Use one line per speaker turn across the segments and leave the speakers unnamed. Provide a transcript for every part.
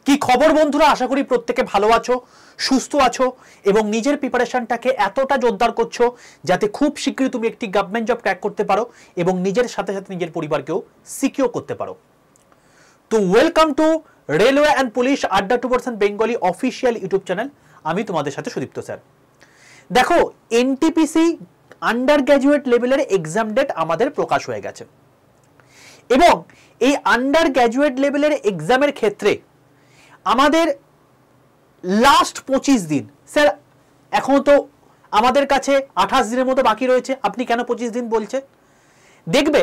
কি খবর বন্ধুরা, আশা করি প্রত্যেকে ভালো আছো, সুস্থ আছো এবং নিজের প্রিপারেশনটাকে এতটা জোরদার করছো যাতে খুব শীঘ্রই তুমি একটি গভর্নমেন্ট জব ক্র্যাক করতে পারো এবং নিজের সাথে সাথে নিজের পরিবারকেও সিকিউর করতে পারো। তো welcome to railway and police আড্ডা 2% বেঙ্গলি অফিসিয়াল ইউটিউব চ্যানেল। আমি তোমাদের সাথে সুদীপ্ত স্যার। দেখো, এনটিপিসি আন্ডার গ্র্যাজুয়েট লেভেলের এক্সাম ডেট আমাদের প্রকাশ হয়ে গেছে এবং এই আন্ডার গ্র্যাজুয়েট লেভেলের এক্সামের ক্ষেত্রে আমাদের লাস্ট 25 দিন, স্যার এখন তো আমাদের কাছে 28 দিনের মতো বাকি রয়েছে, আপনি কেন 25 দিন বলছে? দেখবে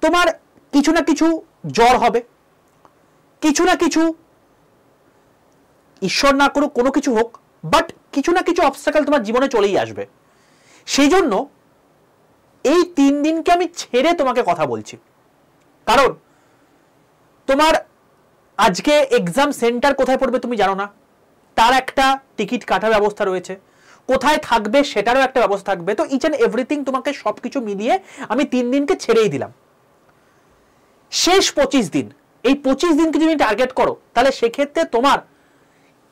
তোমার কিছু না কিছু জ্বর হবে, কিছু না কিছু, ঈশ্বর না করুক কোনো কিছু হোক, বাট কিছু না কিছু অবস্টাকেল তোমার জীবনে চলেই আসবে। সেই জন্য এই 3 দিনকে আমি ছেড়ে তোমাকে কথা বলছি, কারণ তোমার আজকে এক্সাম সেন্টার কোথায় পড়বে তুমি জানো না, তার একটা টিকিট কাটার ব্যবস্থা রয়েছে, কোথায় থাকবে সেটারও একটা ব্যবস্থা থাকবে। তো ইচ অ্যান্ড এভরিথিং তোমাকে সবকিছু মিলিয়ে আমি 3 দিনকে ছেড়েই দিলাম। শেষ 25 দিন, এই 25 দিনকে যদি টার্গেট করো তাহলে সেক্ষেত্রে তোমার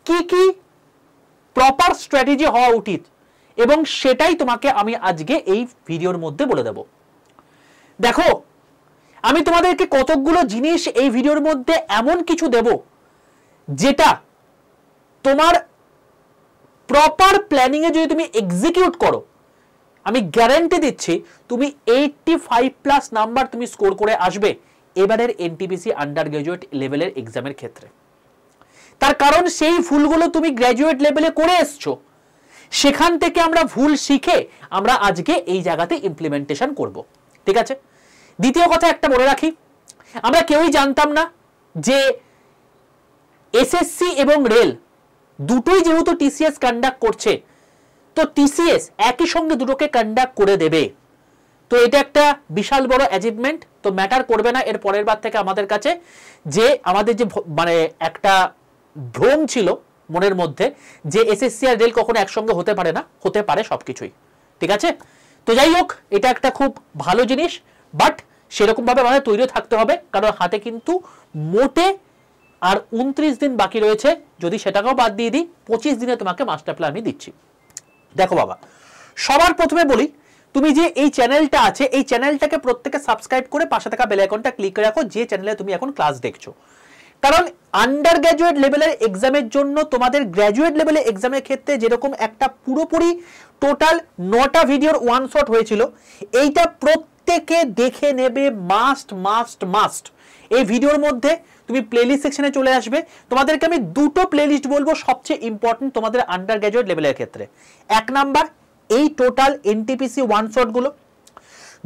কি কি প্রপার স্ট্র্যাটেজি হওয়া উচিত এবং সেটাই তোমাকে আমি আজকে এই ভিডিওর মধ্যে বলে দেব। দেখো, আমি তোমাদেরকে কতকগুলো জিনিস এই ভিডিওর মধ্যে এমন কিছু দেব যেটা তোমার প্রপার প্ল্যানিং এ যদি তুমি এক্সিকিউট করো, আমি গ্যারান্টি দিচ্ছি তুমি 85+ নাম্বার তুমি স্কোর করে আসবে এবারের এনটিপিসি আন্ডার গ্র্যাজুয়েট লেভেলের এক্সামের ক্ষেত্রে। তার কারণ সেই ভুলগুলো তুমি গ্র্যাজুয়েট লেভেলে করে এসছো, সেখান থেকে আমরা ভুল শিখে আমরা আজকে এই জায়গাতে ইমপ্লিমেন্টেশন করব। ঠিক আছে? দ্বিতীয় কথা একটা বলে রাখি, আমরা কেউই জানতাম না যে এসএসসি এবং রেল দুটোই যেহেতু টিসিএস কন্ডাক্ট করছে, তো টিসিএস একই সঙ্গে দুটোকে কন্ডাক্ট করে দেবে। তো এটা একটা বিশাল বড় অ্যাচিভমেন্ট। তো ম্যাটার করবে না এর পরের বার থেকে আমাদের কাছে যে আমাদের যে মানে একটা ভ্রম ছিল মনের মধ্যে যে এসএসসি আর রেল কখনো একসঙ্গে হতে পারে না, হতে পারে সবকিছুই। ঠিক আছে? তো যাই হোক, এটা একটা খুব ভালো জিনিস, বাট সেরকম ভাবে আমাদের তৈরি থাকতে হবে, কারণ হাতে কিন্তু মোটে আর 29 দিন বাকি রয়েছে। যদি সেটাকেও বাদ দিয়ে দিই, 25 দিনে তোমাকে মাস্টার প্ল্যান আমি দিচ্ছি। দেখো বাবা, সবার প্রথমে বলি, তুমি যে এই চ্যানেলটা আছে এই চ্যানেলটাকে প্রত্যেকে সাবস্ক্রাইব করে পাশে থাকা বেল আইকনটা ক্লিক করে রাখো, যে চ্যানেলে তুমি এখন ক্লাস দেখছো। কারণ আন্ডার গ্র্যাজুয়েট লেভেলের এক্সামের জন্য তোমাদের গ্র্যাজুয়েট লেভেলের এক্সামের ক্ষেত্রে যেরকম একটা পুরোপুরি টোটাল 9টা ভিডিওর ওয়ান শট হয়েছিল, এইটা প্রত্যেকে দেখে নেবে, মাস্ট মাস্ট মাস্ট। এই ভিডিওর মধ্যে তুমি প্লেলিস্ট সেকশনে চলে আসবে, তোমাদেরকে আমি দুটো প্লেলিস্ট বলবো সবচেয়ে ইম্পর্টেন্ট তোমাদের আন্ডার গ্র্যাজুয়েট লেভেলের ক্ষেত্রে। 1 নাম্বার এই টোটাল এনটিপিসি ওয়ান শট গুলো,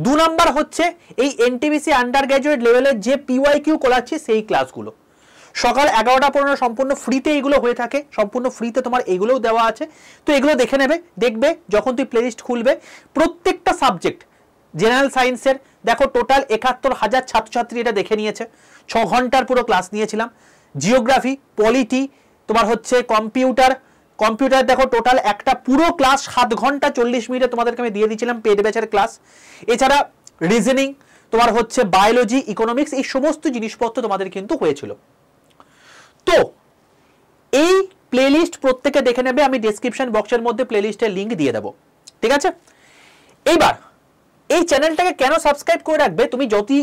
2 নাম্বার হচ্ছে এই এনটিপিসি আন্ডার গ্র্যাজুয়েট লেভেলের যে পিওয়াইকিউ করাচ্ছি সেই ক্লাসগুলো। সকাল 11টা 15 সম্পূর্ণ ফ্রিতে এগুলো হয়ে থাকে, সম্পূর্ণ ফ্রিতে তোমার এগুলোও দেওয়া আছে। তো এগুলো দেখে নেবে, দেখবে যখন তুই প্লেলিস্ট খুলবে প্রত্যেকটা সাবজেক্ট, জেনারেল সায়েন্সের দেখো টোটাল 71,000 ছাত্রছাত্রী এটা দেখে নিয়েছে, 6 ঘন্টার পুরো ক্লাস নিয়েছিলাম। জিওগ্রাফি, পলিটি, তোমার হচ্ছে কম্পিউটার দেখো টোটাল একটা পুরো ক্লাস 7 ঘন্টা 40 মিনিটে তোমাদেরকে আমি দিয়ে দিয়েছিলাম পেড ব্যাচের ক্লাস। এছাড়া রিজনিং, তোমার হচ্ছে বায়োলজি, ইকোনমিক্স, এই সমস্ত জিনিসপত্র তোমাদের কিন্তু হয়েছিল। তো এই প্লেলিস্ট প্রত্যেকে দেখে নেবে, আমি ডেসক্রিপশন বক্সের মধ্যে প্লেলিস্টের লিংক দিয়ে দেবো। ঠিক আছে? এইবার এই চ্যানেলটাকে কেন সাবস্ক্রাইব করে রাখবে, তুমি যদি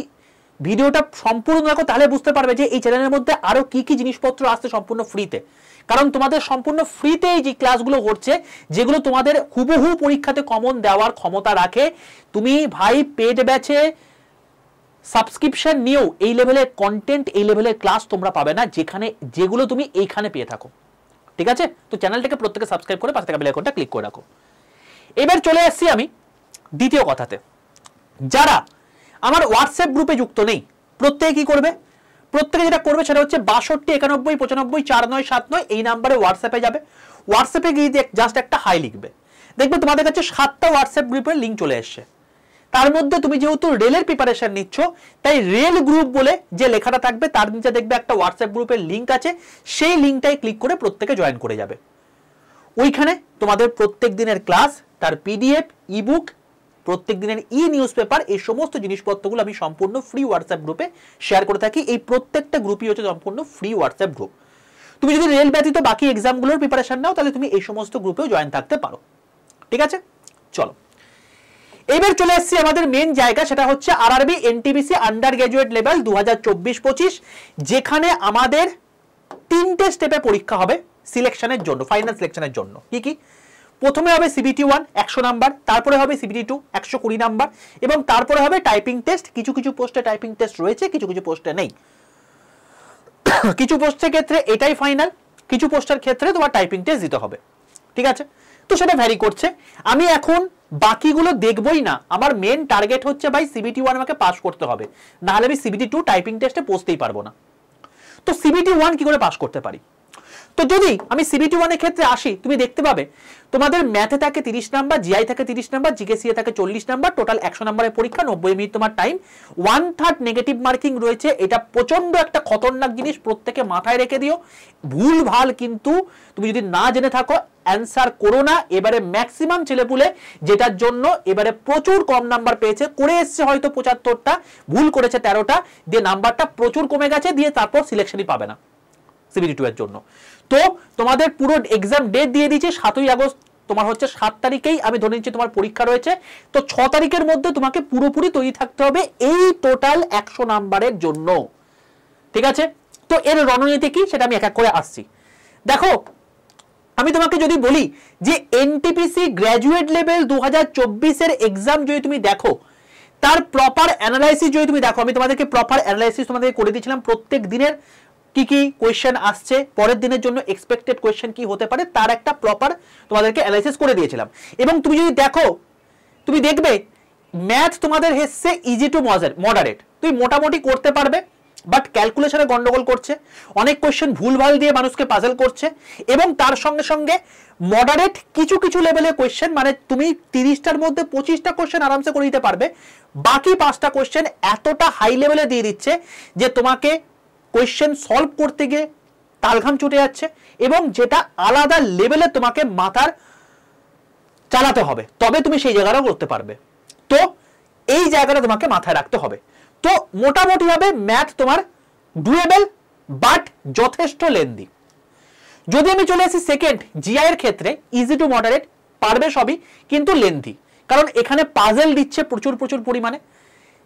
ভিডিওটা সম্পূর্ণ দেখো তাহলে বুঝতে পারবে যে এই চ্যানেলের মধ্যে আরো কি কি জিনিসপত্র আসছে সম্পূর্ণ ফ্রিতে। কারণ তোমাদের সম্পূর্ণ ফ্রিতে এই যে ক্লাসগুলো হচ্ছে, যেগুলো তোমাদের হুবহু পরীক্ষাতে কমন দেওয়ার ক্ষমতা রাখে। তুমি ভাই পেড ব্যাচে সাবস্ক্রিপশন নিয়েও এই লেভেলের কন্টেন্ট, এই লেভেলের ক্লাস তোমরা পাবে না যেগুলো তুমি এইখানে পেয়ে থাকো। ঠিক আছে? তো চ্যানেলটাকে প্রত্যেকে সাবস্ক্রাইব করে পাশে থাকা বেল আইকনটা ক্লিক করে রাখো। এবার চলে আসছি আমি দ্বিতীয় কথাতে। যারা আমার হোয়াটসঅ্যাপ গ্রুপে যুক্ত নেই, প্রত্যেকে কি করবে? প্রত্যেকে যেটা করবে সেটা হচ্ছে 62 91 95 4979 এই নাম্বারে হোয়াটসঅ্যাপে যাবে। হোয়াটসঅ্যাপে গিয়ে জাস্ট একটা হাই লিখবে, দেখবে তোমাদের কাছে 7টা হোয়াটসঅ্যাপ গ্রুপের লিঙ্ক চলে এসছে। তার মধ্যে তুমি যেহেতু রেলের প্রিপারেশন নিচ্ছ, তাই রেল গ্রুপ বলে যে লেখাটা থাকবে তার নিচে দেখবে একটা হোয়াটসঅ্যাপ গ্রুপের লিঙ্ক আছে, সেই লিঙ্কটাই ক্লিক করে প্রত্যেকে জয়েন করে যাবে। ওইখানে তোমাদের প্রত্যেক দিনের ক্লাস, তার পিডিএফ, ইবুক, প্রত্যেক দিনের নিউজ পেপার, এই সমস্ত জিনিসপত্রগুলো আমি সম্পূর্ণ ফ্রি হোয়াটসঅ্যাপ গ্রুপে শেয়ার করে থাকি। এই প্রত্যেকটা গ্রুপই হচ্ছে সম্পূর্ণ ফ্রি হোয়াটসঅ্যাপ গ্রুপ। তুমি যদি রেল ব্যতীত বাকি এক্সামগুলোর প্রিপারেশন নাও তাহলে তুমি এই সমস্ত গ্রুপেও জয়েন থাকতে পারো। ঠিক আছে, চলো এবার চলে আসছি আমাদের মেন জায়গা, সেটা হচ্ছে RRB NTPC under graduate level 2024-25, যেখানে আমাদের 3টে স্টেপে পরীক্ষা হবে সিলেকশনের জন্য, ফাইনাল সিলেকশনের জন্য। কি কি? প্রথমে হবে সিবিটি 1 100 নাম্বার, তারপরে হবে সিবিটি 2 120 নাম্বার, এবং তারপরে হবে টাইপিং টেস্ট। কিছু কিছু পোস্টে টাইপিং টেস্ট রয়েছে, কিছু কিছু পোস্টে নেই। কিছু পোস্টের ক্ষেত্রে এটাই ফাইনাল, কিছু পোস্টের ক্ষেত্রে তোমার টাইপিং টেস্ট দিতে হবে। ঠিক আছে, তো সেটা ভ্যারি করছে। আমি এখন বাকিগুলো দেখবই না, আমার মেন টার্গেট হচ্ছে ভাই সিবিটি 1 আমাকে পাস করতে হবে, না হলে আমি সিবিটি 2 টাইপিং টেস্টে পৌঁছতেই পারবো না। তো সিবিটি 1 কি করে পাস করতে পারি? তো যদি আমি সিবিটি 1 এর ক্ষেত্রে আসি, তুমি দেখতে পাবে তোমাদের ম্যাথে থাকে 30 নাম্বার, জিআই থাকে 30 নাম্বার, জিকেসিএ থাকে 40 নাম্বার, টোটাল 100 নাম্বারের পরীক্ষা, 90 মিনিট তোমার টাইম, 1/3 নেগেটিভ মার্কিং রয়েছে। এটা প্রচন্ড একটা খতরনাক জিনিস, প্রত্যেকে মাথায় রেখে দিও। ভুল ভাল কিন্তু তুমি যদি না জেনে থাকো অ্যান্সার করো না। এবারে ম্যাক্সিমাম ছেলেপুলে যেটার জন্য এবারে প্রচুর কম নাম্বার পেয়েছে, করে এসছে হয়তো 75টা, ভুল করেছে 13টা, দিয়ে নাম্বারটা প্রচুর কমে গেছে, দিয়ে তারপর সিলেকশনই পাবে না সিবিটি 2 এর জন্য। তো তোমাদের পুরো এক্সাম ডেট দিয়ে দিয়েছে 7ই আগস্ট, তোমার হচ্ছে 7 তারিখেই আমি ধরে নিচ্ছি তোমার পরীক্ষা রয়েছে। তো 6 তারিখের মধ্যে তোমাকে পুরোপুরি তৈরি থাকতে হবে এই টোটাল 100 নাম্বারের জন্য। ঠিক আছে, তো এর রণনীতি কি সেটা আমি এক এক করে আসছি। দেখো, আমি তোমাকে যদি বলি যে এনটিপিসি গ্র্যাজুয়েট লেভেল 2024 এর এক্সাম যদি তুমি দেখো, তার প্রপার অ্যানালাইসিস যদি তুমি দেখো, আমি তোমাদেরকে প্রপার অ্যানালাইসিস তোমাদেরকে করে দিয়েছিলাম প্রত্যেক দিনের কি কি কোয়েশ্চেন আসছে, পরের দিনের জন্য এক্সপেক্টেড কোয়েশ্চেন কি হতে পারে, তার একটা প্রপার তোমাদেরকে অ্যানালাইসিস করে দিয়েছিলাম। এবং তুমি যদি দেখো, তুমি দেখবে ম্যাথ তোমাদের এসছে ইজি টু মডারেট, তুমি মোটামুটি করতে পারবে, বাট ক্যালকুলেশনে গন্ডগোল করছে, অনেক কোয়েশ্চেন ভুলভাল দিয়ে মানুষকে পাজল করছে, এবং তার সঙ্গে সঙ্গে মডারেট কিছু কিছু লেভেলের কোয়েশ্চেন, মানে তুমি 30টার মধ্যে 25টা কোয়েশ্চেন আরামসে করে দিতে পারবে, বাকি 5টা কোয়েশ্চেন এতটা হাই লেভেলে দিয়ে দিচ্ছে যে তোমাকে কোয়েশ্চেন সলভ করতে গিয়ে তালঘাম ছুটে যাচ্ছে, এবং যেটা আলাদা লেভেলে তোমাকে মাথার চালাতে হবে, তবে তুমি সেই জায়গাটা করতে পারবে। তো এই জায়গাটা তোমাকে মাথায় রাখতে হবে। তো মোটামুটি ভাবে ম্যাথ তোমার ডুয়েবল, বাট যথেষ্ট লেন্দি। যদি আমি চলে আসি সেকেন্ড জিআই এর ক্ষেত্রে, ইজি টু মডারেট, পারবে সবই, কিন্তু লেন্দি, কারণ এখানে পাজেল দিচ্ছে প্রচুর প্রচুর পরিমাণে,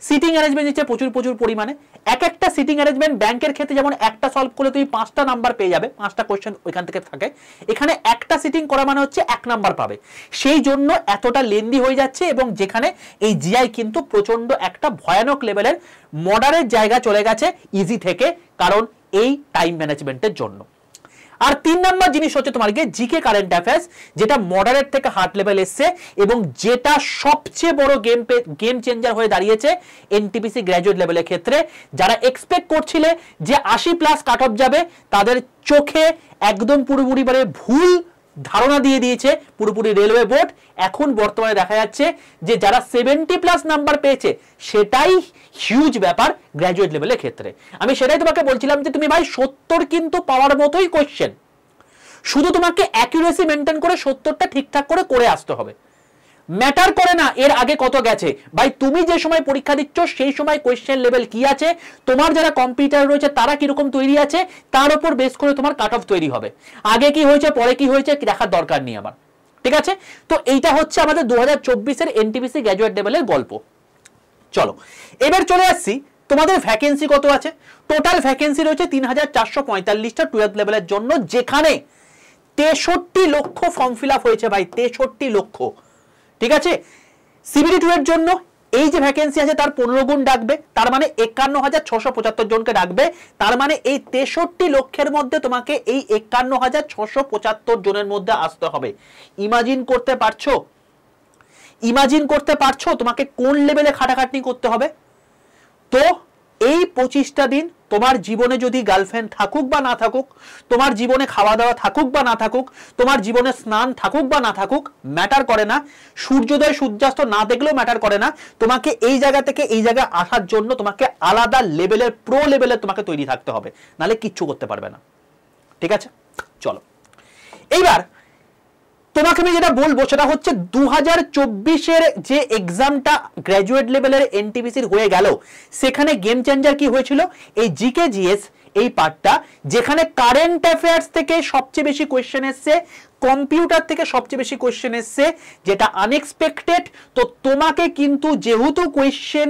সিটিং অ্যারেঞ্জমেন্ট দিচ্ছে প্রচুর প্রচুর পরিমাণে। এক একটা সিটিং অ্যারেঞ্জমেন্ট ব্যাংকের ক্ষেত্রে যেমন একটা সলভ করলে তুমি 5টা নাম্বার পেয়ে যাবে, 5টা কোয়েশ্চেন ওইখান থেকে থাকে, এখানে একটা সিটিং করা মানে হচ্ছে 1 নাম্বার পাবে, সেই জন্য এতটা লেন্দি হয়ে যাচ্ছে। এবং যেখানে এই জিআই কিন্তু প্রচন্ড একটা ভয়ানক লেভেলের মডারেট জায়গা চলে গেছে ইজি থেকে, কারণ এই টাইম ম্যানেজমেন্টের জন্য। আর 3 নাম্বার জিনিস হচ্ছে তোমার জিকে কারেন্ট অ্যাফেয়ার্স, যেটা মডারেট থেকে হার্ড লেভেল এসছে, এবং যেটা সবচেয়ে বড় গেম চেঞ্জার হয়ে দাঁড়িয়েছে এনটিপিসি গ্র্যাজুয়েট লেভেলের ক্ষেত্রে। যারা এক্সপেক্ট করছিলে যে 80+ কাট অফ যাবে, তাদের চোখে একদম পুরোপুরি ভুল ধারণা দিয়ে দিয়েছে পুরোপুরি রেলওয়ে বোর্ড। এখন বর্তমানে দেখা যাচ্ছে যে যারা 70+ নাম্বার পেয়েছে, সেটাই হিউজ ব্যাপার গ্র্যাজুয়েট লেভেলের ক্ষেত্রে। আমি সেটাই তোমাকে বলছিলাম যে তুমি ভাই 70 কিন্তু পাওয়ার মতোই কোয়েশ্চেন, শুধু তোমাকে অ্যাকুরেসি মেনটেন করে 70টা ঠিকঠাক করে আসতে হবে। ম্যাটার করে না এর আগে কত গেছে, ভাই তুমি যে সময় পরীক্ষা দিচ্ছ সেই সময় কোয়েশ্চেন লেভেল কি আছে, তোমার যারা কম্পিউটার রয়েছে তারা কিরকম তৈরি আছে, তার উপর বেস করে তোমার কাট অফ তৈরি হবে। আগে কি হয়েছে পরে কি হয়েছে দেখার দরকার নেই আমার। ঠিক আছে, তো এইটা হচ্ছে আমাদের 2024 এর এনটিপিসি গ্র্যাজুয়েট লেভেলের গল্প। চলো এবার চলে আসছি তোমাদের ভ্যাকেন্সি কত আছে। টোটাল ভ্যাকেন্সি রয়েছে 3445টা 12th লেভেলের জন্য, যেখানে 63 লক্ষ ফর্ম ফিল আপ হয়েছে ভাই, 63 লক্ষ। ঠিক আছে, সিবিটি 2 এর জন্য এই যে ভ্যাকেন্সি আছে তার 15 গুণ ডাকবে, তার মানে 51,675 জনকে ডাকবে। তার মানে এই 63 লক্ষের মধ্যে তোমাকে এই 51,675 জনের মধ্যে আসতে হবে। ইমাজিন করতে পারছো, ইমাজিন করতে পারছো তোমাকে কোন লেভেলে খাটাখাটনি করতে হবে। তো এই 25টা দিন তোমার জীবনে যদি গার্লফ্রেন্ড থাকুক বা না থাকুক, তোমার জীবনে খাওয়া দাওয়া থাকুক বা না থাকুক, তোমার জীবনে স্নান থাকুক বা না থাকুক, ম্যাটার করে না, সূর্যোদয় সূর্যাস্ত না দেখলেও ম্যাটার করে না, তোমাকে এই জায়গা থেকে এই জায়গায় আসার জন্য তোমাকে আলাদা লেভেলের প্রো লেভেলের তোমাকে তৈরি থাকতে হবে, নাহলে কিচ্ছু করতে পারবে না। ঠিক আছে, চলো এইবার তোমাকে আমি যেটা বলবো সেটা হচ্ছে 2024 যে এক্সামটা গ্র্যাজুয়েট লেভেলের এনটিপিসির হয়ে গেল, সেখানে গেম চেঞ্জার কি হয়েছিল, এই জিকে জিএস এই পার্টটা, যেখানে কারেন্ট অ্যাফেয়ার্স থেকে সবচেয়ে বেশি কোয়েশ্চেন এসছে, কম্পিউটার থেকে সবচেয়ে বেশি কোয়েশ্চেন এসছে, যেটা আনএক্সপেক্টেড। তো তোমাকে কিন্তু যেহেতু কোয়েশ্চেন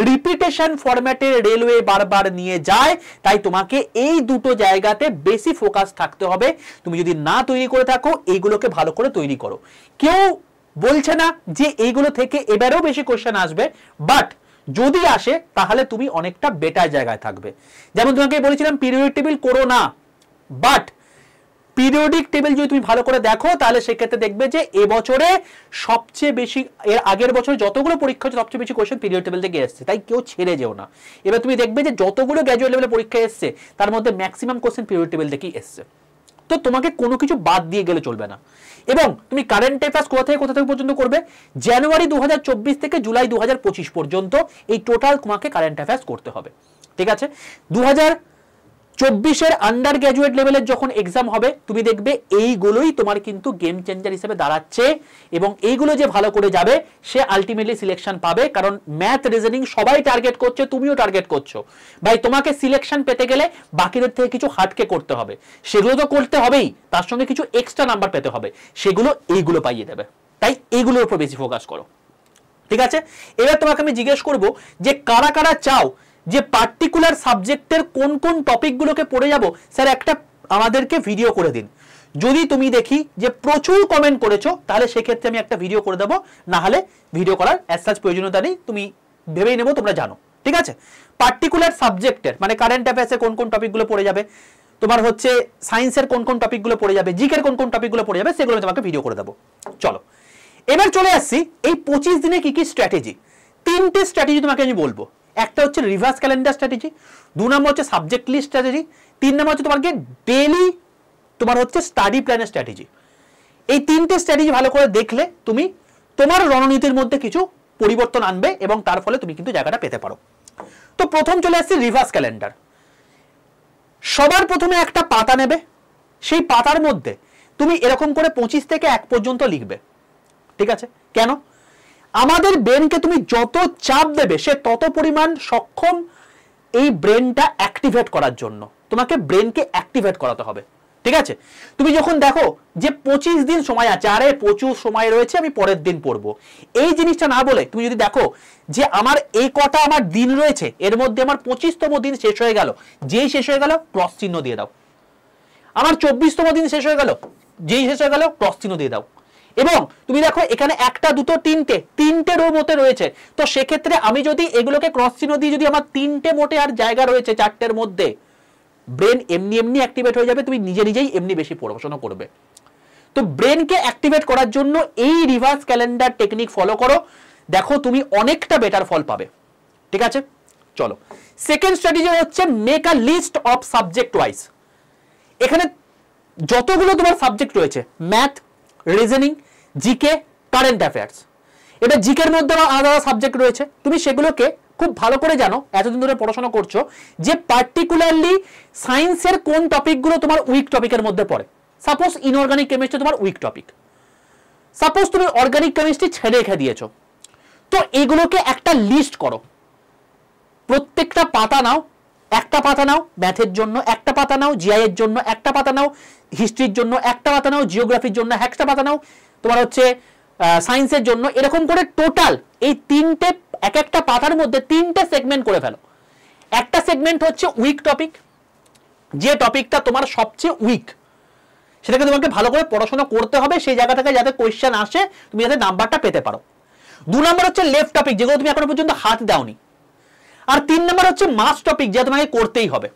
রিপিটেশন ফরম্যাটে রেলওয়ে বারবার নিয়ে যায়, তাই তোমাকে এই দুটো জায়গাতে বেশি ফোকাস থাকতে হবে। তুমি যদি না তৈরি করে থাকো, এইগুলোকে ভালো করে তৈরি করো। কেউ বলছে না যে এইগুলো থেকে এবারেও বেশি কোয়েশ্চেন আসবে, বাট যদি আসে তাহলে তুমি অনেকটা বেটার জায়গায় থাকবে। যেমন তোমাকে বলেছিলাম পিরিয়ডিক টেবিল করো না, বাট পিরিয়ডিক টেবিল যদি তুমি ভালো করে দেখো তাহলে সেক্ষেত্রে দেখবে যে এবছরে সবচেয়ে বেশি, এর আগের বছর যতগুলো পরীক্ষা হচ্ছে সবচেয়ে বেশি কোয়েশ্চেন পিরিয়ড টেবিল থেকে এসছে, তাই কেউ ছেড়ে যেও না। এবার তুমি দেখবে যে যতগুলো গ্র্যাজুয়েট লেভেলের পরীক্ষা এসছে তার মধ্যে ম্যাক্সিমাম কোয়েশ্চেন পিরিয়ড টেবিল থেকেই এসছে। তো তোমাকে কোনো কিছু বাদ দিয়ে গেলে চলবে না। এবং তুমি কারেন্ট অ্যাফেয়ার্স কোথা থেকে পর্যন্ত করবে, জানুয়ারি 2024 থেকে জুলাই 2025 পর্যন্ত এই টোটাল তোমাকে কারেন্ট অ্যাফেয়ার্স করতে হবে। ঠিক আছে, 2024 আন্ডার গ্র্যাজুয়েট লেভেলের যখন এক্সাম হবে, তুমি দেখবে এইগুলোই তোমার কিন্তু গেম চেঞ্জার হিসেবে দাঁড়াচ্ছে। এবং এইগুলো যে ভালো করে যাবে সে আলটিমেটলি সিলেকশন পাবে, কারণ ম্যাথ রিজনিং সবাই টার্গেট করছে, তুমিও টার্গেট করছো। ভাই তোমাকে সিলেকশন পেতে গেলে বাকিদের থেকে কিছু হাটকে করতে হবে, সেগুলো তো করতে হবেই, তার সঙ্গে কিছু এক্সট্রা নাম্বার পেতে হবে, সেগুলো এইগুলো পাইয়ে দেবে। তাই এইগুলোর উপর বেশি ফোকাস করো। ঠিক আছে, এবার তোমাকে আমি জিজ্ঞেস করব যে কারা কারা চাও যে পার্টিকুলার সাবজেক্টের কোন কোন টপিকগুলোকে পড়ে যাব, স্যার একটা আমাদেরকে ভিডিও করে দিন। যদি তুমি দেখি যে প্রচুর কমেন্ট করেছো তাহলে সেক্ষেত্রে আমি একটা ভিডিও করে দেবো, না হলে ভিডিও করার অ্যাজ সাচ প্রয়োজনীয়তা নেই, তুমি ভেবেই নেবো, তোমরা জানো। ঠিক আছে, পার্টিকুলার সাবজেক্টের মানে কারেন্ট অ্যাফেয়ার্সের কোন কোন টপিকগুলো পড়ে যাবে, তোমার হচ্ছে সায়েন্সের কোন কোন টপিকগুলো পড়ে যাবে, জিকের কোন কোন টপিকগুলো পড়ে যাবে, সেগুলো আমি তোমাকে ভিডিও করে দেবো। চলো এবার চলে আসছি এই 25 দিনে কি কি স্ট্র্যাটেজি। 3টে স্ট্র্যাটেজি তোমাকে আমি বলবো। একটা হচ্ছে রিভার্স ক্যালেন্ডার স্ট্র্যাটেজি, 2 নম্বর হচ্ছে সাবজেক্ট লিস্ট স্ট্র্যাটেজি, 3 নম্বর হচ্ছে তোমাকে ডেইলি তোমার হচ্ছে স্টাডি প্ল্যানের স্ট্র্যাটেজি। এই 3টে স্ট্র্যাটেজি ভালো করে দেখলে তুমি তোমার রণনীতির মধ্যে কিছু পরিবর্তন আনবে এবং তার ফলে তুমি কিন্তু জায়গাটা পেতে পারো। তো প্রথম চলে আসছে রিভার্স ক্যালেন্ডার। সবার প্রথমে একটা পাতা নেবে, সেই পাতার মধ্যে তুমি এরকম করে 25 থেকে 1 পর্যন্ত লিখবে। ঠিক আছে, কেন? আমাদের ব্রেনকে তুমি যত চাপ দেবে সে তত পরিমাণ সক্ষম এই ব্রেনটা অ্যাক্টিভেট করার জন্য। তোমাকে ব্রেনকে অ্যাক্টিভেট করাতে হবে। ঠিক আছে, তুমি যখন দেখো যে 25 দিন সময় আছে, আরে প্রচুর সময় রয়েছে, আমি পরের দিন পড়বো, এই জিনিসটা না বলে তুমি যদি দেখো যে আমার এই কটা আমার দিন রয়েছে, এর মধ্যে আমার 25তম দিন শেষ হয়ে গেল, যেই শেষ হয়ে গেল ক্রস চিহ্ন দিয়ে দাও। আমার 24তম দিন শেষ হয়ে গেল, যেই শেষ হয়ে গেল ক্রস চিহ্ন দিয়ে দাও। এবং তুমি দেখো এখানে 1টা 2টো 3টে রো মতে রয়েছে, তো সেক্ষেত্রে আমি যদি এগুলোকে ক্রস চিহ্ন দিই, যদি আমার 3টে মোটে আর জায়গা রয়েছে 4টের মধ্যে, ব্রেন এমনি অ্যাক্টিভেট হয়ে যাবে, তুমি নিজেই এমনি বেশি পড়াশোনা করবে। তো ব্রেনকে অ্যাক্টিভেট করার জন্য এই রিভার্স ক্যালেন্ডার টেকনিক ফলো করো, দেখো তুমি অনেকটা বেটার ফল পাবে। ঠিক আছে, চলো সেকেন্ড স্ট্র্যাটেজি হচ্ছে make a list of subject wise. এখানে যতগুলো তোমার সাবজেক্ট রয়েছে, math, reasoning, GK, current affairs, এটা জিকের মধ্যে আলাদা সাবজেক্ট রয়েছে, তুমি সেগুলোকে খুব ভালো করে জানো, এতদিন ধরে পড়াশোনা করছো, যে পার্টিকুলারলি সায়েন্সের কোন টপিকগুলো তোমার উইক টপিকের মধ্যে পড়ে। সাপোজ ইনঅর্গানিক কেমিস্ট্রি তোমার উইক টপিক, সাপোজ তুমি অর্গানিক কেমিস্ট্রি ছেড়ে রেখে দিয়েছো, তো এগুলোকে একটা লিস্ট করো। প্রত্যেকটা পাতা নাও, একটা পাতা নাও ম্যাথের জন্য, একটা পাতা নাও জিআই এর জন্য, একটা পাতা নাও হিস্ট্রির জন্য, একটা পাতা নাও জিওগ্রাফির জন্য, একটা পাতা নাও তোমার হচ্ছে সায়েন্সের জন্য। এরকম করে টোটাল এই 3টে, এক একটা পাতার মধ্যে 3টে সেগমেন্ট করে ফেলো। একটা সেগমেন্ট হচ্ছে উইক টপিক, যে টপিকটা তোমার সবচেয়ে উইক, সেটাকে তোমাকে ভালো করে পড়াশোনা করতে হবে, সেই জায়গা থেকে যাতে কোয়েশ্চেন আসে তুমি যাতে নাম্বারটা পেতে পারো। 2 নম্বর হচ্ছে লেফট টপিক, যেগুলো তুমি এখনো পর্যন্ত হাত দাওনি। আর 3 নম্বর হচ্ছে মাস্ট টপিক, যা তোমাকে করতেই হবে।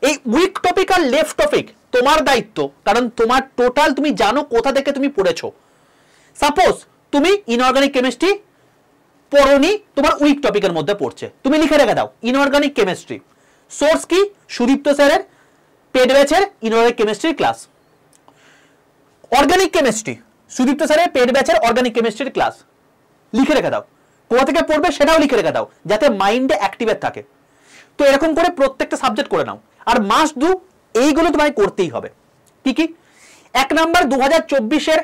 এই উইক টপিক আর লেফট টপিক তোমার দায়িত্ব, কারণ তোমার টোটাল তুমি জানো কোথা থেকে তুমি পড়েছো। সাপোজ তুমি ইনঅর্গানিক কেমিস্ট্রি পড়োনি, তোমার উইক টপিকের মধ্যে পড়ছে, তুমি লিখে রেখে দাও ইনঅর্গানিক কেমিস্ট্রি, সোর্স কি সুদীপ্ত স্যারের পেড ব্যাচের inorganic chemistry class, organic chemistry Sudipta স্যারের পেড ব্যাচের অর্গানিক কেমিস্ট্রির ক্লাস, লিখে রেখে দাও। কোথা থেকে পড়বে সেটাও লিখে রেখে দাও, যাতে মাইন্ডে অ্যাক্টিভেট থাকে। তো এরকম করে প্রত্যেকটা সাবজেক্ট করে নাও। আর মাস্ট ডু এইগুলো তোমায় করতেই হবে। কি কি? 1 নাম্বার 2024-এর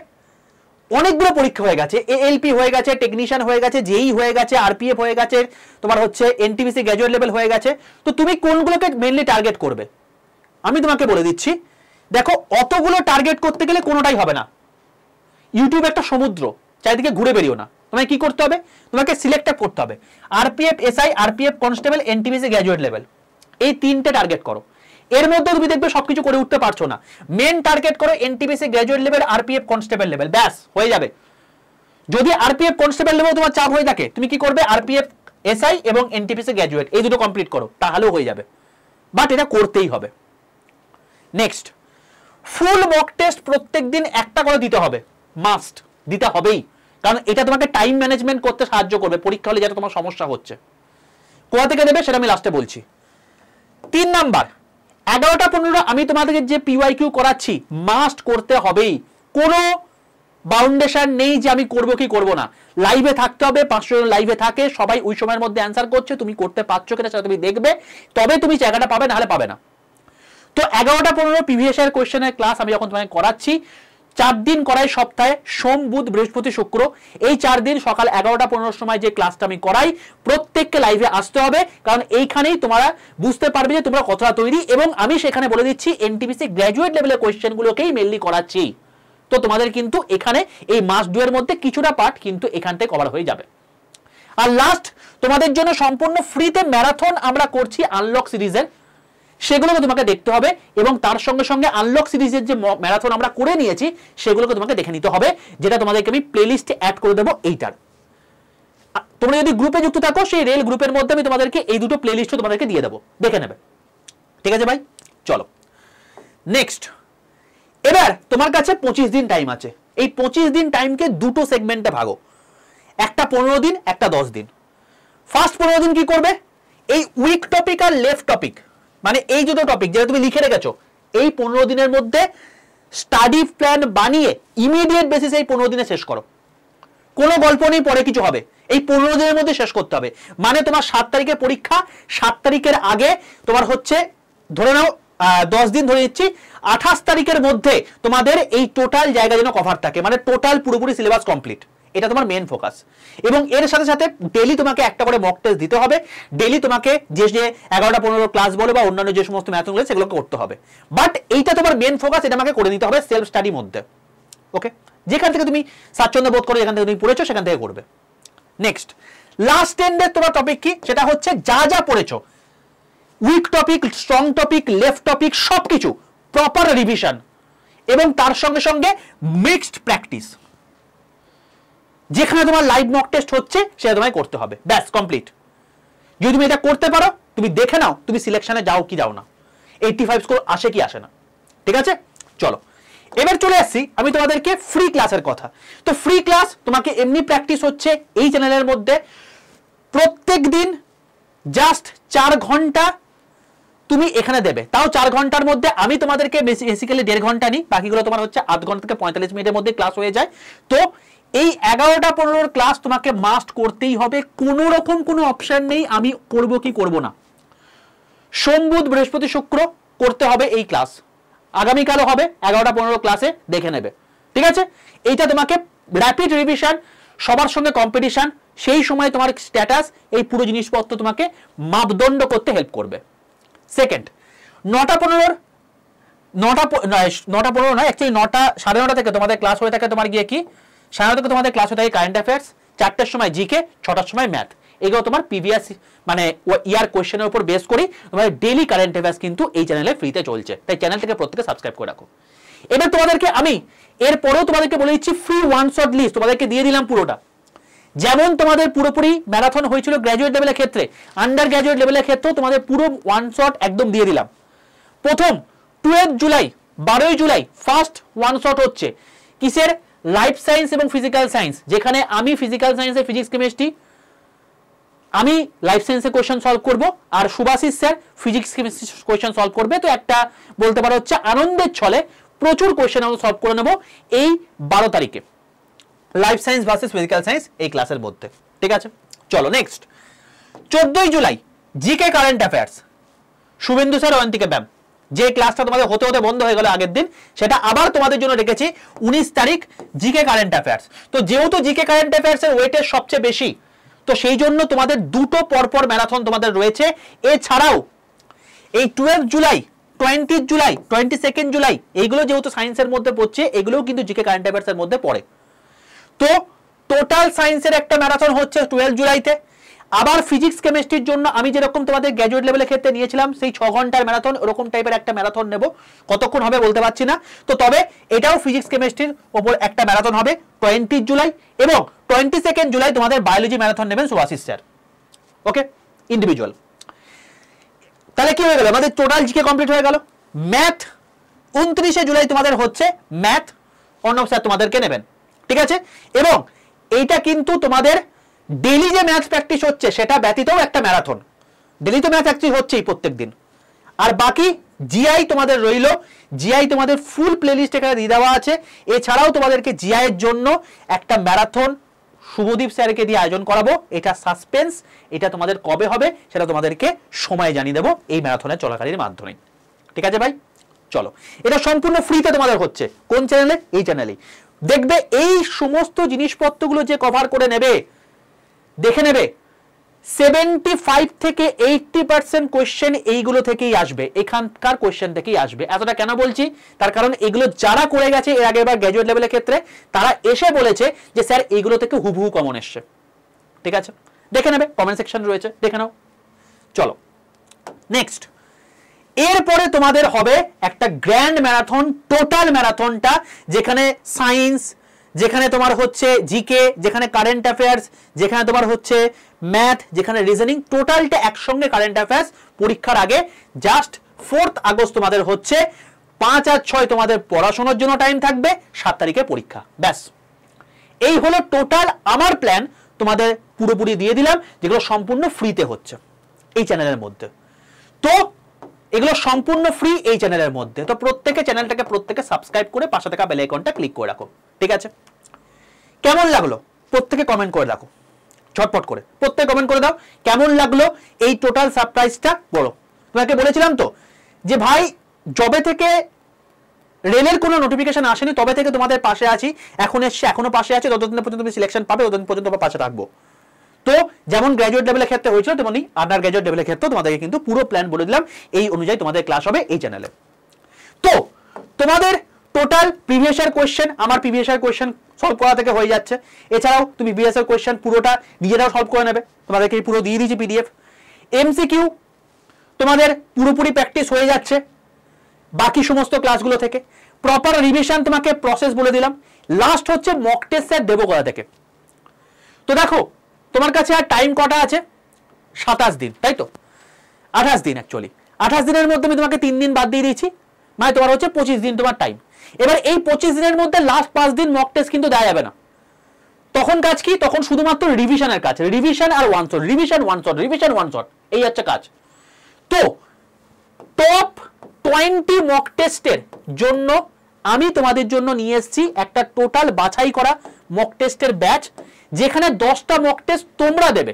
অনেকগুলো পরীক্ষা হয়ে গেছে, এএলপি হয়ে গেছে, টেকনিশিয়ান হয়ে গেছে, জেই হয়ে গেছে, আরপিএফ হয়ে গেছে, তোমার হচ্ছে এনটিপিসি গ্র্যাজুয়েট লেভেল হয়ে গেছে। তো তুমি কোনগুলোকে মেইনলি টার্গেট করবে আমি তোমাকে বলে দিচ্ছি। দেখো অতগুলো টার্গেট করতে গেলে কোনোটাই হবে না। ইউটিউব একটা সমুদ্র, চারিদিকে ঘুরে বেরিও না। তোমাকে কি করতে হবে, তোমাকে সিলেক্ট করতে হবে RPF SI, RPF constable, NTPC graduate level, এই তিনটে টার্গেট করো। এর মধ্যে তুমি দেখবে সবকিছু করে উঠতে পারছো না, মেন টার্গেট করো NTPC graduate level, RPF constable level, ব্যাস হয়ে যাবে। যদি আরপিএফ কনস্টেবল লেভেল তোমার চাপ হয়ে থাকে, তুমি কি করবে আরপিএফ এসআই এবং এনটিপিসি গ্র্যাজুয়েট এই দুটো কমপ্লিট করো, তাহলেও হয়ে যাবে। বাট এটা করতেই হবে। নেক্সট, ফুল মক টেস্ট প্রত্যেকদিন একটা করে দিতে হবে, মাস্ট দিতে হবেই, কারণ এটা তোমাকে টাইম ম্যানেজমেন্ট করতে সাহায্য করবে পরীক্ষা হলে যেটা তোমার সমস্যা হচ্ছে। কোথা থেকে দেবে সেটা আমি লাস্টে বলছি। 3 নাম্বার, 11টা 15 আমি তোমাদেরকে যে পিওয়াইকিউ করাচ্ছি মাস্ট করতে হবেই, কোনো বাউন্ডেশন নেই যে আমি করব কি করব না। লাইভে থাকতে হবে, 500 জন লাইভে থাকে, সবাই ওই সময়ের মধ্যে অ্যান্সার করছে, তুমি করতে পারছো কিনা সেটা তুমি দেখবে, তবে তুমি জায়গাটা পাবে, নাহলে পাবে না। তো 11টা 15 প্রিভিয়াস ইয়ার কোশ্চেনের ক্লাস আমি যখন তোমাকে করাচ্ছি, 4 দিন করাই সপ্তাহে, সোম বুধ বৃহস্পতি শুক্র, এই 4 দিন সকাল 11টা 15 সময় যে ক্লাসটা আমি করাই, প্রত্যেককে লাইভে আসতে হবে, কারণ এইখানেই তোমরা বুঝতে পারবে যে তোমরা কতটা তৈরি। এবং আমি সেখানে বলে দিচ্ছি এনটিপিসি গ্র্যাজুয়েট লেভেলের কোশ্চেনগুলোকেই মেনলি করাচ্ছি। তো তোমাদের কিন্তু এখানে এই মাস 2 এর মধ্যে কিছুটা পার্ট কিন্তু এখান থেকে কভার হয়ে যাবে। আর লাস্ট, তোমাদের জন্য সম্পূর্ণ ফ্রিতে ম্যারাথন আমরা করছি আনলক সিরিজের, সেগুলোকে তোমাকে দেখতে হবে, এবং তার সঙ্গে সঙ্গে আনলক সিরিজের যে ম্যারাথন আমরা করে নিয়েছি সেগুলোকে তোমাকে দেখে নিতে হবে, যেটা তোমাদেরকে আমি প্লেলিস্টে অ্যাড করে দেবো এইটার। তোমরা যদি গ্রুপে যুক্ত থাকো, সেই রেল গ্রুপের মধ্যে আমি তোমাদেরকে এই দুটো প্লেলিস্টও তোমাদেরকে দিয়ে দেবো, দেখে নেবে। ঠিক আছে ভাই, চলো নেক্সট। এবার তোমার কাছে 25 দিন টাইম আছে। এই 25 দিন টাইমকে দুটো সেগমেন্টে ভাগো, একটা 15 দিন, একটা 10 দিন। ফার্স্ট 15 দিন কি করবে, এই উইক টপিক আর লেফট টপিক, মানে এই দুটো টপিক যেটা তুমি লিখে রেখেছো, এই 15 দিনের মধ্যে স্টাডি প্ল্যান বানিয়ে ইমিডিয়েট বেসিসে এই 15 দিনে শেষ করো। কোনো গল্প নেই পরে কিছু হবে, এই 15 দিনের মধ্যে শেষ করতে হবে। মানে তোমার 7 তারিখে পরীক্ষা, 7 তারিখের আগে তোমার হচ্ছে ধরে নাও 10 দিন ধরে নিচ্ছি, 28 তারিখের মধ্যে তোমাদের এই টোটাল জায়গা যেন কভার থাকে, মানে টোটাল পুরোপুরি সিলেবাস কমপ্লিট, এটা তোমার মেন ফোকাস। এবং এর সাথে সাথে ডেলি তোমাকে একটা করে মক টেস্ট দিতে হবে, ডেলি তোমাকে যে 11টা 15 ক্লাস বলে বা অন্যান্য যে সমস্ত ম্যাথগুলো সেগুলোকে করতে হবে। বাট এইটা তোমার মেন ফোকাস, এটা আমাকে করে নিতে হবে সেলফ স্টাডির মধ্যে। ওকে, যেখান থেকে তুমি স্বাচ্ছন্দ্য বোধ করো, যেখান থেকে তুমি পড়েছো সেখান থেকে করবে। নেক্সট, লাস্ট এন্ডের তোমার টপিক কি, সেটা হচ্ছে যা যা পড়েছো, weak topic, strong topic, left topic, সবকিছু প্রপার রিভিশন, এবং তার সঙ্গে সঙ্গে মিক্সড প্র্যাকটিস। যেখানে তোমার লাইভ মক টেস্ট হচ্ছে সেটা তোমায় করতে হবে, ব্যাস কমপ্লিট। যদি তুমি এটা করতে পারো, তুমি দেখে নাও তুমি সিলেকশনে যাও কি যাও না, 85 স্কোর আসে কি আসে না। ঠিক আছে, চলো এবার চলে আসছি আমি তোমাদেরকে ফ্রি ক্লাসের কথা। তো ফ্রি ক্লাস তোমাকে এমনি প্র্যাকটিস হচ্ছে এই চ্যানেলের মধ্যে, প্রত্যেক দিন জাস্ট 4 ঘন্টা তুমি এখানে দেবে, তাও 4 ঘন্টার মধ্যে আমি তোমাদেরকে বেসিক্যালি 1.5 ঘন্টা নিই, বাকিগুলো তোমার হচ্ছে আধ ঘন্টা থেকে 45 মিনিটের মধ্যে ক্লাস হয়ে যায়। তো এই 11টা 15 ক্লাস তোমাকে মাস্ট করতেই হবে, কোনো রকম কোনো অপশন নেই আমি করব কি করব না। সোম বুধ বৃহস্পতি শুক্র করতে হবে এই ক্লাস, আগামীকালও হবে 11টা 15 ক্লাসে, দেখে নেবে। ঠিক আছে, এইটা তোমাকে র্যাপিড রিভিশন, সবার সঙ্গে কম্পিটিশন, সেই সময় তোমার স্ট্যাটাস, এই পুরো জিনিসপত্র তোমাকে মাপদণ্ড করতে হেল্প করবে। সেকেন্ড, 9টা 15 নয়, অ্যাকচুয়ালি 9টা 9:30 থেকে তোমাদের ক্লাস হয়ে থাকে, তোমার গিয়ে কি 9:30 থেকে তোমাদের ক্লাস হয়ে থাকে কারেন্ট অ্যাফেয়ার্স, 4টার সময় জিকে, 6টার সময় ম্যাথ। এগুলো তোমার প্রিভিয়াস মানে ইয়ার কোশ্চেনের উপর বেস করি তোমাদের ডেইলি কারেন্ট অ্যাফেয়ার্স কিন্তু এই চ্যানেলে ফ্রিতে চলছে, তাই চ্যানেল থেকে প্রত্যেকে সাবস্ক্রাইব করে রাখো। এবার তোমাদেরকে আমি এরপরেও তোমাদেরকে বলে দিচ্ছি ফ্রি ওয়ান শট লিস্ট তোমাদেরকে দিয়ে দিলাম পুরোটা। যেমন তোমাদের পুরোপুরি ম্যারাথন হয়েছিল গ্র্যাজুয়েট লেভেলের ক্ষেত্রে, আন্ডার গ্র্যাজুয়েট লেভেলের ক্ষেত্রেও তোমাদের পুরো ওয়ান শট একদম দিয়ে দিলাম। প্রথম 12 জুলাই 12ই জুলাই ফার্স্ট ওয়ান শট হচ্ছে কিসের, লাইফ সায়েন্স এবং ফিজিক্যাল সায়েন্স, যেখানে আমি ফিজিক্যাল সায়েন্সে ফিজিক্স কেমিস্ট্রি, আমি লাইফ সায়েন্সে কোয়েশ্চেন সলভ করব, আর Subhashis sir physics chemistry question solve করবে। তো একটা বলতে পারো হচ্ছে আনন্দের ছলে প্রচুর কোয়েশ্চেন আমরা সলভ করে নেব এই 12 তারিখে, life science versus physical science এই ক্লাসের মধ্যে। ঠিক আছে, চলো নেক্সট 14ই July GK current affairs, Subhendu sir Ayantika ma'am যে ক্লাসটা তোমাদের হতে হতে বন্ধ হয়ে গেল আগের দিন, সেটা আবার তোমাদের জন্য রেখেছি 19 তারিখ জিকে কারেন্ট অ্যাফেয়ার্স। তো যেহেতু জিকে কারেন্ট অ্যাফেয়ার্স এর ওয়েটেজ সবচেয়ে বেশি, তো সেই জন্য তোমাদের দুটো পরপর ম্যারাথন তোমাদের রয়েছে। এছাড়াও এই 12 জুলাই, 20 জুলাই, 22 জুলাই এইগুলো যেহেতু সায়েন্সের মধ্যে পড়ছে, এগুলোও কিন্তু জিকে কারেন্ট অ্যাফেয়ার্স এর মধ্যে পড়ে। তো টোটাল সায়েন্সের একটা ম্যারাথন হচ্ছে 12 জুলাইতে। আবার ফিজিক্স কেমিস্ট্রির জন্য আমি যেরকম তোমাদের গ্র্যাজুয়েট লেভেলের ক্ষেত্রে নিয়েছিলাম সেই 6 ঘন্টার ম্যারাথন, ওরকম টাইপের একটা ম্যারাথন নেব। কতক্ষণ হবে বলতে পারছি না। তো তবে এটাও ফিজিক্স কেমিস্ট্রির ওপর একটা ম্যারাথন হবে 20 জুলাই, এবং 22 জুলাই তোমাদের বায়োলজি ম্যারাথন নেবেন সুভাষিস স্যার। ওকে, ইন্ডিভিজুয়াল। তাহলে কি হয়ে গেল, আমাদের টোটাল জিকে কমপ্লিট হয়ে গেল। ম্যাথ 29 জুলাই তোমাদের হচ্ছে ম্যাথ, অর্ণব স্যার তোমাদেরকে নেবেন, ঠিক আছে। এবং এইটা কিন্তু তোমাদের ডেইলি যে ম্যাথ প্র্যাকটিস হচ্ছে সেটা ব্যতীতও একটা ম্যারাথন। ডেইলি তো ম্যাথ প্র্যাকটিস হচ্ছেই প্রত্যেক দিন। আর বাকি জিআই তোমাদের রইল, জিআই তোমাদের ফুল প্লেলিস্ট এখানে দিয়ে দেওয়া আছে। এছাড়াও তোমাদেরকে জিআই এর জন্য একটা ম্যারাথন শুভদীপ স্যারকে দিয়ে আয়োজন করাবো। এটা সাসপেন্স, এটা তোমাদের কবে হবে সেটা তোমাদেরকে সময় জানিয়ে দেবো এই ম্যারাথনের চলাকালীন মাধ্যমে, ঠিক আছে ভাই। চলো, এটা সম্পূর্ণ ফ্রিতে তোমাদের হচ্ছে। কোন চ্যানেলে? এই চ্যানেলেই। দেখবে এই সমস্ত জিনিসপত্রগুলো যে কভার করে নেবে, দেখে নেবে 75 থেকে 80% কোয়েশ্চেন এইগুলো থেকেই আসবে, এখানকার কোয়েশ্চেন থেকেই আসবে। এতটা কেন বলছি, তার কারণ এগুলো যারা করে গেছে এর আগে এবার গ্র্যাজুয়েট লেভেলের ক্ষেত্রে, তারা এসে বলেছে যে স্যার এইগুলো থেকে হুবহু কমন এসছে। ঠিক আছে, দেখে নেবে, কমেন্ট সেকশন রয়েছে, দেখে নাও। চলো নেক্সট, এরপরে তোমাদের হবে একটা গ্র্যান্ড ম্যারাথন, টোটাল ম্যারাথনটা, যেখানে সায়েন্স, যেখানে তোমার হচ্ছে জিকে, যেখানে কারেন্ট অ্যাফেয়ার্স, যেখানে তোমার হচ্ছে ম্যাথ, যেখানে রিজনিং, টোটালটা একসঙ্গে কারেন্ট অ্যাফেয়ার্স। পরীক্ষার আগে জাস্ট 4 আগস্ট তোমাদের হচ্ছে, 5 আর 6 তোমাদের পড়াশোনার জন্য টাইম থাকবে, 7 তারিখে পরীক্ষা। ব্যাস, এই হলো টোটাল আমার প্ল্যান। তোমাদের পুরোপুরি দিয়ে দিলাম, যেগুলো সম্পূর্ণ ফ্রিতে হচ্ছে এই চ্যানেলের মধ্যে। তো এগুলো সম্পূর্ণ ফ্রি এই চ্যানেলের মধ্যে। তো প্রত্যেকে চ্যানেলটাকে প্রত্যেকে সাবস্ক্রাইব করে পাশে থাকা বেল আইকনটা ক্লিক করে রাখো, ঠিক আছে। কেমন লাগলো প্রত্যেকে কমেন্ট করে রাখো, ঝটপট করে প্রত্যেকে কমেন্ট করে দাও কেমন লাগলো এই টোটাল সারপ্রাইজটা। বলো, তোমাকে বলেছিলাম তো যে ভাই জবে থেকে রেলের কোনো নোটিফিকেশন আসেনি তবে থেকে তোমাদের পাশে আছি, এখন এসছে, এখনো পাশে আছে, যতদিন পর্যন্ত তুমি সিলেকশন পাবে ততদিন পর্যন্ত তোমার পাশে থাকবো। তো যেমন গ্র্যাজুয়েট লেভেলের ক্ষেত্রে হয়েছিল, তেমনি আন্ডার গ্র্যাজুয়েট লেভেলের ক্ষেত্রে তোমাদেরকে কিন্তু পুরো প্ল্যান বলে দিলাম, এই অনুযায়ী তোমাদের ক্লাস হবে এই চ্যানেলে। তো তোমাদের টোটাল প্রিভিয়াস ইয়ার কোয়েশ্চেন, আমার প্রিভিয়াস ইয়ার কোয়েশ্চেন সলভ করা থেকে হয়ে যাচ্ছে। এছাড়াও তুমি প্রিভিয়াস ইয়ার কোয়েশ্চেন পুরোটা নিজেরাও সলভ করে নেবে, তোমাদেরকে পুরো দিয়ে দিয়েছি পিডিএফ। এমসিকিউ তোমাদের পুরোপুরি প্র্যাকটিস হয়ে যাচ্ছে বাকি সমস্ত ক্লাসগুলো থেকে। প্রপার রিভিশন তোমাকে প্রসেস বলে দিলাম। লাস্ট হচ্ছে মক টেস্ট স্যার দেবো কোথা থেকে। তো দেখো তোমার কাছে আর টাইম কটা আছে, 27 দিন, তাই তো 28 দিন অ্যাকচুয়ালি। 28 দিনের মধ্যে আমি তোমাকে 3 দিন বাদ দিয়ে দিয়েছি, মানে তোমার হচ্ছে 25 দিন তোমার টাইম। এবার এই 25 দিনের মধ্যে লাস্ট 5 দিন মক টেস্ট কিন্তু দেওয়া যাবে না। তখন কাজ কি, তখন শুধুমাত্র রিভিশনের কাজ, রিভিশন আর one shot, revision one shot, revision one shot, এই হচ্ছে কাজ। তো টপ 20 মক টেস্টের জন্য আমি তোমাদের জন্য নিয়ে এসেছি একটা টোটাল বাছাই করা মক টেস্টের ব্যাচ, যেখানে 10টা মক টেস্ট তোমরা দেবে,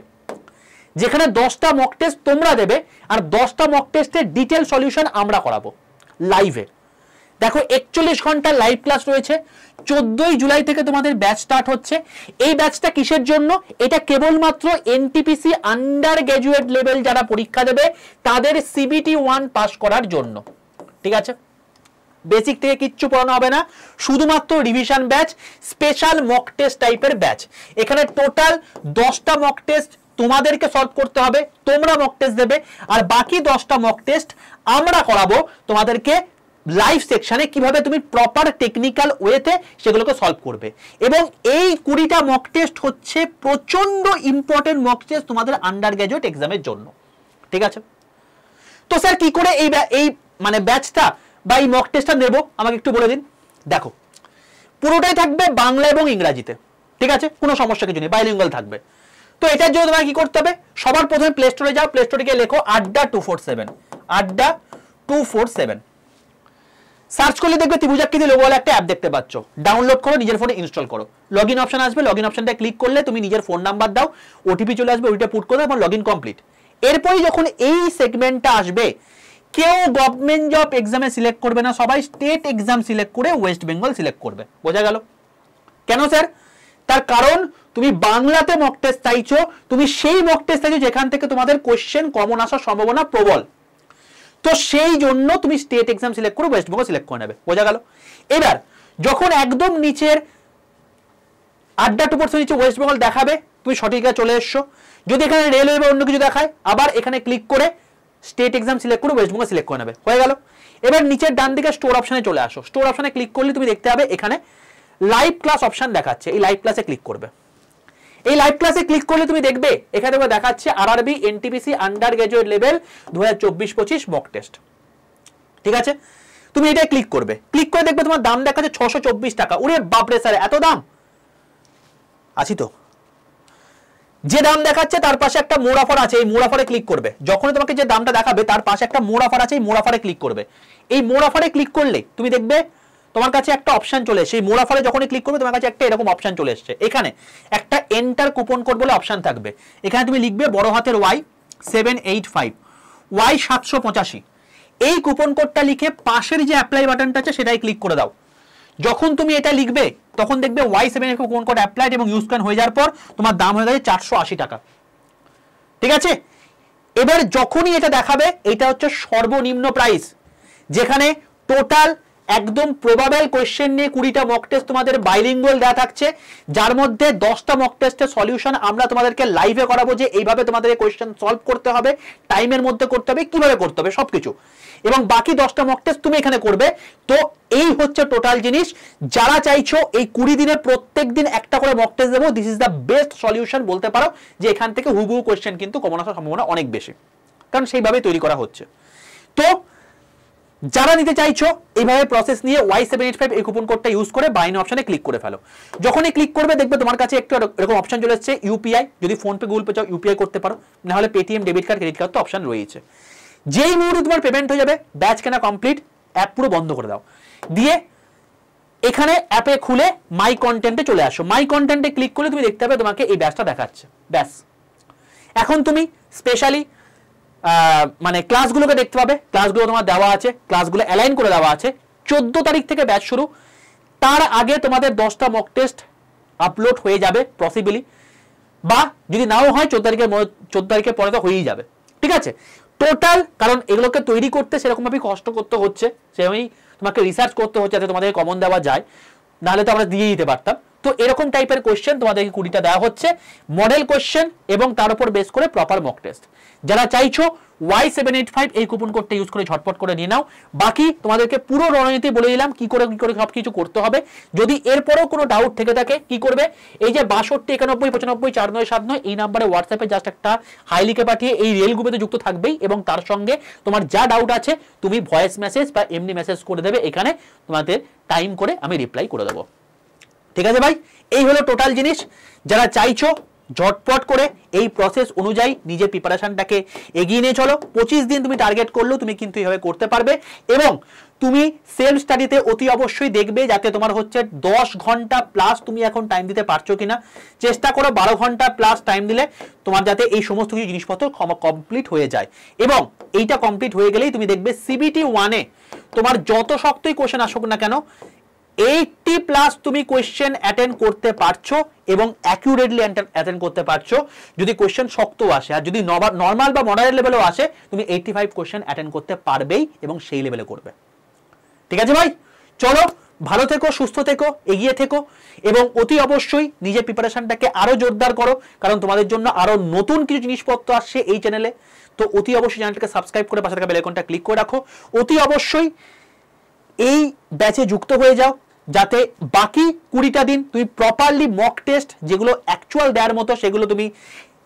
যেখানে 10টা মক টেস্ট তোমরা দেবে, আর 10টা মক টেস্টের ডিটেল সলিউশন আমরা করাবো লাইভে। দেখো 41 ঘন্টা লাইভ ক্লাস রয়েছে। 14 জুলাই থেকে তোমাদের ব্যাচ স্টার্ট হচ্ছে। এই ব্যাচটা কিসের জন্য? এটা কেবলমাত্র এনটিপিসি আন্ডার গ্র্যাজুয়েট লেভেল যারা পরীক্ষা দেবে তাদের সিবিটি 1 পাস করার জন্য, ঠিক আছে। বেসিক থেকে কিচ্ছু পড়ানো হবে না, শুধুমাত্র revision batch, special mock test টাইপের ব্যাচ। এখানে টোটাল 10টা মক টেস্ট তোমাদেরকে সলভ করতে হবে, তোমরা মক টেস্ট দেবে, আর বাকি 10টা মক টেস্ট আমরা করাবো তোমাদেরকে লাইভ সেকশনে, কিভাবে তুমি প্রপার টেকনিক্যাল ওয়েতে সেগুলোকে সলভ করবে। এবং এই 20টা মক টেস্ট হচ্ছে প্রচন্ড ইম্পর্টেন্ট মক টেস্ট তোমাদের আন্ডার গ্র্যাজুয়েট এক্সামের জন্য, ঠিক আছে। তো স্যার কি করে এই মানে ব্যাচটা বা এই মক টেস্টটা নেব আমাকে একটু বলে দিন। দেখো পুরোটাই থাকবে বাংলা এবং ইংরাজিতে, ঠিক আছে, কোনো সমস্যা কিছু নেই, বাইলিঙ্গুয়াল থাকবে। তো এটার জন্য তোমাকে কি করতে হবে, সবার প্রথমে প্লে স্টোরে যাও, প্লে স্টোরে গিয়ে লেখো আড্ডা 247, আড্ডা 247 সার্চ করলে দেখবে ত্রিভুজাকৃতি লোগোওয়ালা একটা অ্যাপ দেখতে পাচ্ছ। ডাউনলোড করো, নিজের ফোনে ইনস্টল করো। লগইন অপশন আসবে, লগইন অপশনটা ক্লিক করলে তুমি নিজের ফোন নাম্বার দাও, ওটিপি চলে আসবে, ওইটা পুট করে দাও এবং লগইন কমপ্লিট। এরপরই যখন এই সেগমেন্টটা আসবে, কেউ গভর্নমেন্ট জব এক্সামে সিলেক্ট করবে না, সবাই স্টেট এক্সাম সিলেক্ট করে ওয়েস্ট বেঙ্গল সিলেক্ট করবে। বোঝা গেল? কেন স্যার? তার কারণ তুমি বাংলাতে মক টেস্ট চাইছো, তুমি সেই মক টেস্ট চাইছো যেখান থেকে তোমাদের কোশ্চেন কমন আসার সম্ভাবনা প্রবল, তো সেই জন্য তুমি স্টেট এক্সাম সিলেক্ট করে ওয়েস্ট বেঙ্গল সিলেক্ট করে নেবে। বোঝা গেল? এবার যখন একদম নিচের আড্ডা 2% নিচে ওয়েস্ট বেঙ্গল দেখাবে, তুমি সঠিক চলে এসছো। যদি এখানে রেলওয়ে বা অন্য কিছু দেখায়, আবার এখানে ক্লিক করে স্টেট এক্সাম সিলেক্ট করে ওয়েস্ট বেঙ্গল সিলেক্ট করে নেবে। হয়ে গেল? এবার নিচের ডান দিকে স্টোর অপশনে চলে আসো। স্টোর অপশনে ক্লিক করলে তুমি দেখতে পাবে এখানে লাইভ ক্লাস অপশন দেখাচ্ছে, এই লাইভ ক্লাসে ক্লিক করবে। এই লাইভ ক্লাসে ক্লিক করলে তুমি দেখবে এখানে দেখাচ্ছে RRB NTPC under graduate level 2024-25 mock test. ঠিক আছে, তুমি এটা ক্লিক করবে। ক্লিক করে দেখবে তোমার দাম দেখাচ্ছে 624 টাকা। ওরে বাপরে স্যার, এত দাম? আছি তো। যে দাম দেখাচ্ছে তার পাশে একটা মোর অফার আছে, এই মোর অফারে ক্লিক করবে। যখনই তোমাকে যে দামটা দেখাবে তার পাশে একটা মোর অফার আছে, এই মোর অফারে ক্লিক করবে। এই মোর অফারে ক্লিক করলে তুমি দেখবে তোমার কাছে একটা অপশন চলে এসেছে। এই মোর অফারে যখনই ক্লিক করবে তোমার কাছে একটা এরকম অপশন চলে এসেছে। এখানে একটা এন্টার কুপন কোড বলে অপশন থাকবে। এখানে তুমি লিখবে বড় হাতের Y785 Y785। এই কুপন কোডটা লিখে পাশের যে অ্যাপ্লাই বাটনটা আছে সেটাই ক্লিক করে দাও। যখন তুমি এটা লিখবে তখন দেখবে Y785 কুপন কোড অ্যাপ্লাইড এবং ইউজ ক্যান হয়ে যাওয়ার পর তোমার দাম হয়ে যাবে 480 টাকা। ঠিক আছে, এবার যখনই এটা দেখাবে এটা হচ্ছে সর্বনিম্ন প্রাইস, যেখানে টোটাল একদম প্রবাবল কোশ্চেন নিয়ে 20টা মক টেস্ট তোমাদের বাইলিঙ্গুয়াল দেওয়া থাকছে, যার মধ্যে 10টা মক টেস্টের সলিউশন আমরা তোমাদেরকে লাইভে করাবো, যে এইভাবে তোমাদের কোশ্চেন সলভ করতে হবে, টাইমের মধ্যে করতে হবে, কিভাবে করতে হবে সবকিছু, এবং বাকি 10টা মক টেস্ট তুমি এখানে করবে। তো এই হচ্ছে টোটাল জিনিস। যারা চাইছো এই 20 দিনে প্রত্যেক দিন একটা করে মক টেস্ট দেবো, this is the best solution বলতে পারো, যে এখান থেকে হুবহু কোশ্চেন কিন্তু কমন আসার সম্ভাবনা অনেক বেশি, কারণ সেইভাবে তৈরি করা হচ্ছে। তো যারা নিতে চাইছো এইভাবে প্রসেস নিয়ে Y785 এই কুপন কোডটা ইউজ করে বাই নাও অপশনে ক্লিক করে ফেলো। যখনই ক্লিক করবে দেখবে তোমার কাছে একটু এরকম অপশন চলে আসছে ইউপিআই। যদি ফোন পে গুগল পে চাও ইউপিআই করতে পারো, না হলে Paytm debit card credit card তো অপশন রয়েছে। যেই মুহূর্তে তোমার পেমেন্ট হয়ে যাবে, ব্যাচ কেনা কমপ্লিট, অ্যাপ পুরো বন্ধ করে দাও, দিয়ে এখানে অ্যাপে খুলে মাই কন্টেন্টে চলে আসো। মাই কন্টেন্টে ক্লিক করলে তুমি দেখতে পাবে তোমাকে এই ব্যাচটা দেখাচ্ছে। ব্যাস, এখন তুমি স্পেশালি মানে ক্লাসগুলোকে দেখতে পাবে। ক্লাসগুলো তোমার দেওয়া আছে, ক্লাসগুলো অ্যালাইন করে দেওয়া আছে। 14 তারিখ থেকে ব্যাচ শুরু, তার আগে তোমাদের 10টা মক টেস্ট আপলোড হয়ে যাবে পসিবলি, বা যদি নাও হয় 14 তারিখের পরে তো হয়েই যাবে। ঠিক আছে, টোটাল কারণ এগুলোকে তৈরি করতে সেরকমভাবে কষ্ট করতে হচ্ছে, সেরকমই তোমাকে রিসার্চ করতে হচ্ছে যাতে তোমাদের কমন দেওয়া যায়, নাহলে তো আমরা দিয়ে দিতে পারতাম। তো এরকম টাইপের কোশ্চেন তোমাদেরকে 20টা দেওয়া হচ্ছে, মডেল কোশ্চেন এবং তার উপর বেস করে প্রপার মক টেস্ট। যারা চাইছো Y785 এই কুপন কোডটা ইউজ করে ঝটপট করে নিয়ে নাও। বাকি তোমাদেরকে পুরো রণনীতি বলে দিলাম কি করে সবকিছু করতে হবে। যদি এরপরেও কোনো ডাউট থেকে থাকে কি করবে, এই যে 62 91 95 4979 এই নাম্বারে হোয়াটসঅ্যাপে জাস্ট একটা হাই লিখে পাঠিয়ে এই রেল গ্রুপে তো যুক্ত থাকবেই, এবং তার সঙ্গে তোমার যা ডাউট আছে তুমি ভয়েস মেসেজ বা এমনি মেসেজ করে দেবে, এখানে তোমাদের টাইম করে আমি রিপ্লাই করে দেবো। ঠিক আছে ভাই, এই হলো টোটাল জিনিস। যারা চাইছো ঝটপট করে এই প্রসেস অনুযায়ী নিজের প্রিপারেশনটাকে এগিয়ে নিয়ে চলো। 25 দিন তুমি টার্গেট করলেও তুমি কিন্তু এইভাবে করতে পারবে, এবং তুমি সেলফ স্টাডিতে অতি অবশ্যই দেখবে যাতে তোমার হচ্ছে 10 ঘন্টা প্লাস তুমি এখন টাইম দিতে পারছো কিনা। চেষ্টা করো 12 ঘন্টা প্লাস টাইম দিলে তোমার যাতে এই সমস্ত কিছু জিনিসপত্র কমপ্লিট হয়ে যায়, এবং এইটা কমপ্লিট হয়ে গেলেই তুমি দেখবে CBT 1-এ তোমার যত শক্তই কোশ্চেন আসুক না কেন 80+ তুমি কোশ্চেন অ্যাটেন্ড করতে পারছো, এবং অ্যাকুরেটলি অ্যাটেন্ড করতে পারছো। যদি কোশ্চেন শক্ত আসে, আর যদি নর্মাল বা মডারেট লেভেলেও আসে, তুমি 85 কোশ্চেন অ্যাটেন্ড করতে পারবেই, এবং সেই লেভেলে করবে। ঠিক আছে ভাই, চলো ভালো থেকো, সুস্থ থেকো, এগিয়ে থেকো, এবং অতি অবশ্যই নিজের প্রিপারেশনটাকে আরো জোরদার করো, কারণ তোমাদের জন্য আরো নতুন কিছু জিনিসপত্র আসছে এই চ্যানেলে। তো অতি অবশ্যই চ্যানেলটাকে সাবস্ক্রাইব করে পাশে থাকা বেল আইকনটা ক্লিক করে রাখো। অতি অবশ্যই এই ব্যাচে যুক্ত হয়ে যাও, যাতে বাকি 20টা দিন তুমি প্রপারলি মক টেস্ট যেগুলো অ্যাকচুয়াল দেওয়ার মতো সেগুলো তুমি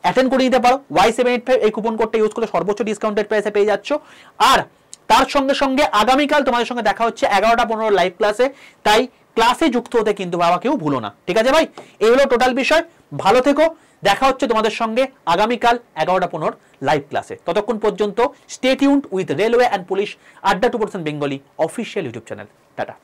অ্যাটেন্ড করে নিতে পারো। Y785 এই কুপন কোডটা ইউজ করে সর্বোচ্চ ডিসকাউন্টেড প্রাইসে পেয়ে যাচ্ছ। আর তার সঙ্গে সঙ্গে আগামীকাল তোমাদের সঙ্গে দেখা হচ্ছে 11টা 15 লাইভ ক্লাসে, তাই ক্লাসে যুক্ত হতে কিন্তু বাবা কেউ ভুলো না। ঠিক আছে ভাই, এই হলো টোটাল বিষয়। ভালো থেকো, দেখা হচ্ছে তোমাদের সঙ্গে আগামীকাল 11টা 15 লাইভ ক্লাসে। ততক্ষণ পর্যন্ত stay tuned with railway and police আড্ডা 2% Bengali official YouTube channel. Tata.